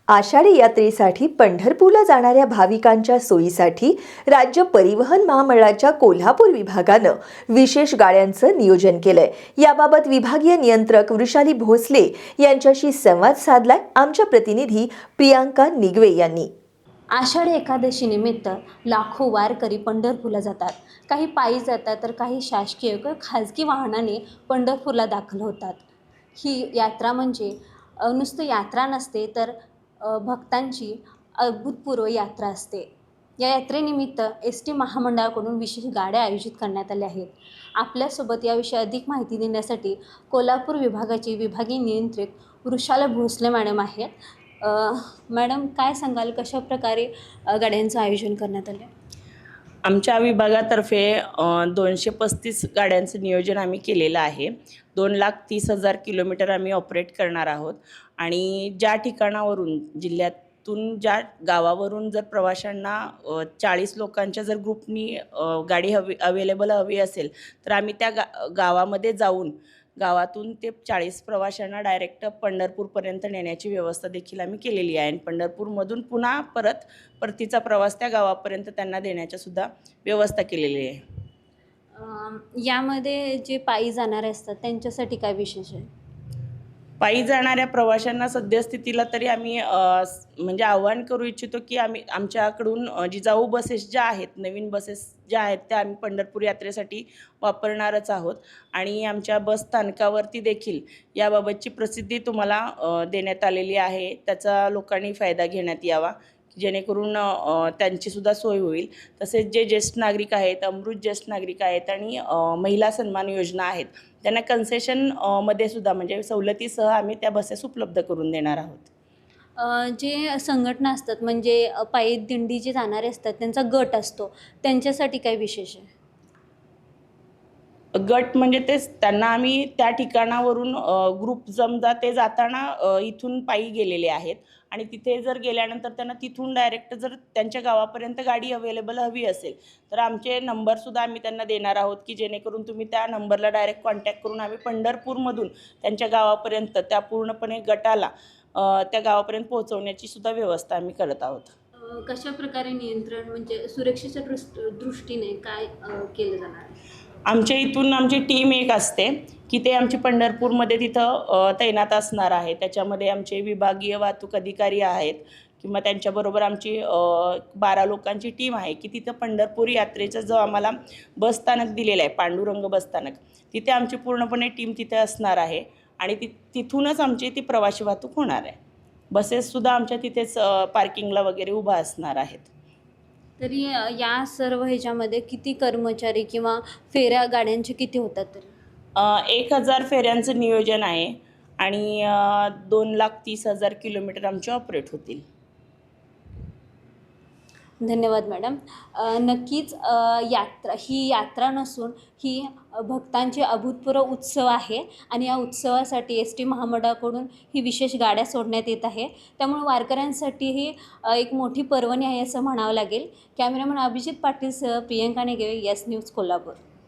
आषाढी यात्रेसाठी पंढरपूरला जाणाऱ्या भाविकांच्या सोयीसाठी राज्य परिवहन महामंडळाच्या कोल्हापूर विभागानं विशेष गाड्यांचं नियोजन केलंय। याबाबत विभागीय नियंत्रक वृषाली भोसले यांच्याशी संवाद साधलाय आमच्या प्रतिनिधी प्रियांका निगवे यांनी। आषाढी एकादशी निमित्त लाखो वारकरी पंढरपूरला जातात। काही पायी जातात तर काही शासकीय व खाजगी वाहनाने पंढरपूरला दाखल होतात। ही यात्रा म्हणजे नुसतं यात्रा नसते तर भक्तांची अभूतपूर्व यात्रा असते। या यात्रेनिमित्त एस टी महामंडळाकडून विशेष गाड्या आयोजित करण्यात आल्या आहेत। आपल्यासोबत याविषयी अधिक माहिती देण्यासाठी कोल्हापूर विभागाचे विभागीय नियंत्रक वृषाली भोसले मॅडम आहेत। मॅडम, काय सांगाल, कशा प्रकारे गाड्यांचं आयोजन करण्यात आलं? आमच्या विभागातर्फे 235 गाड्यांचं नियोजन आम्ही केलेलं आहे। 2,30,000 किलोमीटर आम्ही ऑपरेट करणार आहोत आणि ज्या ठिकाणावरून जिल्ह्यातून ज्या गावावरून जर प्रवाशांना 40 लोकांच्या जर ग्रुपनी गाडी अवेलेबल हवी असेल तर आम्ही त्या गावामध्ये जाऊन गावातून ते 40 प्रवाशांना डायरेक्ट पंढरपूरपर्यंत नेण्याची व्यवस्था देखील आम्ही केलेली आहे आणि पंढरपूरमधून पुन्हा परतीचा प्रवास त्या गावापर्यंत त्यांना देण्याच्या सुद्धा व्यवस्था केलेली आहे। यामध्ये जे पायी जाणारे असतात त्यांच्यासाठी काय विशेष आहे? पायी जाणाऱ्या प्रवाशांना सद्यस्थितीला तरी आम्ही म्हणजे आव्हान करू इच्छितो की आमच्याकडून जिजाऊ बसेस ज्या आहेत, नवीन बसेस ज्या आहेत त्या आम्ही पंढरपूर यात्रेसाठी वापरणारच आहोत आणि आमच्या बस स्थानकावरती देखील याबाबतची प्रसिद्धी तुम्हाला देण्यात आलेली आहे। त्याचा लोकांनी फायदा घेण्यात यावा जेणेकरून त्यांचीसुद्धा सोय होईल। तसेच जे ज्येष्ठ नागरिक आहेत, अमृत ज्येष्ठ नागरिक आहेत आणि महिला सन्मान योजना आहेत त्यांना कन्सेशन मध्ये सुद्धा म्हणजे सवलतीसह आम्ही त्या बसेस उपलब्ध करून देणार आहोत। जे संघटना असतात म्हणजे पायी दिंडी जे जाणारे असतात त्यांचा गट असतो, त्यांच्यासाठी काय विशेष आहे? गट म्हणजे तेच त्यांना आम्ही त्या ठिकाणावरून ग्रुप समजा ते जाताना इथून पायी गेलेले आहेत आणि तिथे जर गेल्यानंतर त्यांना तिथून डायरेक्ट जर त्यांच्या गावापर्यंत गाडी अवेलेबल हवी असेल तर आमचे नंबरसुद्धा आम्ही त्यांना देणार आहोत की जेणेकरून तुम्ही त्या नंबरला डायरेक्ट कॉन्टॅक्ट करून आम्ही पंढरपूरमधून त्यांच्या गावापर्यंत त्या पूर्णपणे गटाला त्या गावापर्यंत पोहोचवण्याची सुद्धा व्यवस्था आम्ही करत आहोत। कशा प्रकारे नियंत्रण म्हणजे सुरक्षेच्या दृष्टीने काय केलं जाणार आहे? आमच्या इथून आमची टीम एक असते की ते आमची पंढरपूरमध्ये तिथं तैनात असणार आहे। त्याच्यामध्ये आमचे विभागीय वाहतूक अधिकारी आहेत किंवा त्यांच्याबरोबर आमची 12 लोकांची टीम आहे की तिथं पंढरपूर यात्रेचं जो आम्हाला बसस्थानक दिलेलं आहे, पांडुरंग बसस्थानक, तिथे आमची पूर्णपणे टीम तिथे असणार आहे आणि तिथूनच आमची ती प्रवासी वाहतूक होणार आहे। बसेससुद्धा आमच्या तिथेच पार्किंगला वगैरे उभा असणार आहेत। तरी या सर्व ह्याच्यामध्ये किती कर्मचारी किंवा फेऱ्या गाड्यांचे किती होतात तरी? 1,000 फेऱ्यांचं नियोजन आहे आणि 2,30,000 किलोमीटर आमचे ऑपरेट होतील। धन्यवाद मॅडम। नक्कीच ही यात्रा नसून ही भक्तांचे अभूतपूर्व उत्सव आहे आणि या उत्सवासाठी एस टी महामंडळाकडून ही विशेष गाड्या सोडण्यात येत आहे। त्यामुळे वारकऱ्यांसाठी ही एक मोठी पर्वणी आहे असं म्हणावं लागेल। कॅमेरामन अभिजित पाटीलसह प्रियांका निगवे, यस न्यूज कोल्हापूर।